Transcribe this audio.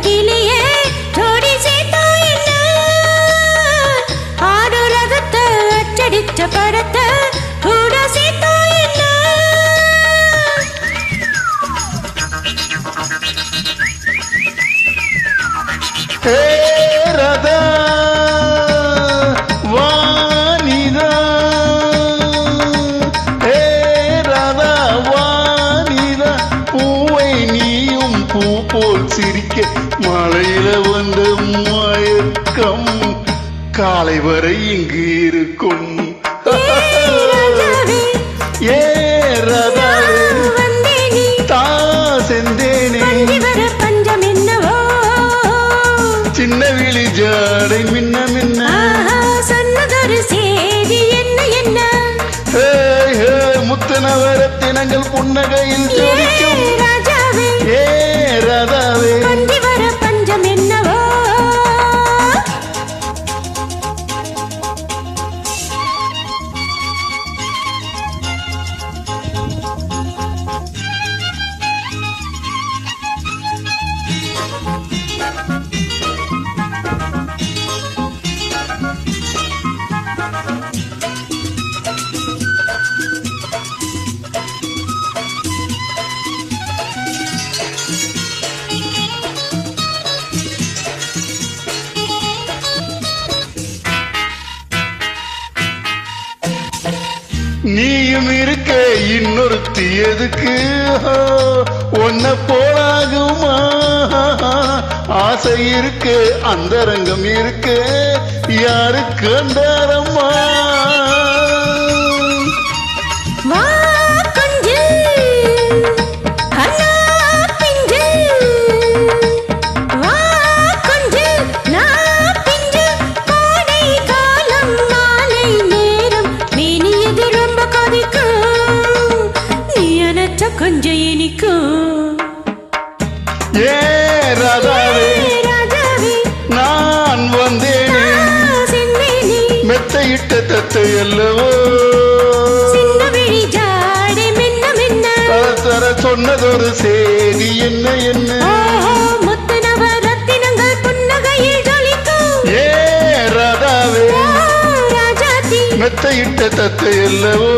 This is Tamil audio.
கிளியே ஜோடி சேர்த்தா என்ன ஆடுலகத்தை அச்சடிச்ச படத்தை கூட சேர்த்தா என்ன ரதா வானிதா ரதா வானிதா பூவை நீயும் பூ போல் சிரிக்க மழையில வந்த மயக்கம் காலை வரை இங்கு இருக்கும் ஏ ரதாவே தா செந்தேனே பஞ்சம் என்னவோ சின்ன விழி ஜாடை மின்ன மின்ன சொன்னதொரு சேதி என்ன என்ன முத்தனவரத்தினங்கள் புன்னகையில் ஜோடிக்கும் ராஜாவே ஏ ராதாவே பந்தி வர பஞ்சம் என்னவோ நீயும் இருக்க இன்னொருத்தி எதுக்கு ஒன்ன போலாகுமா ஆசை இருக்கு அந்தரங்கம் இருக்கு யாருக்கு அந்தாரம்மா கொஞ்சம் இனிக்கும் ஏ ராதாவே நான் வந்தேனே மெத்தையிட்ட தத்தை அல்லவோ தர சொன்னதொரு சேதி என்ன என்ன முத்துநவரத்தினங்கள் புன்னகையில் ஜொலிக்கும் ஏ ராதாவே ராஜாத்தி மெத்தையிட்ட தத்தை அல்லவோ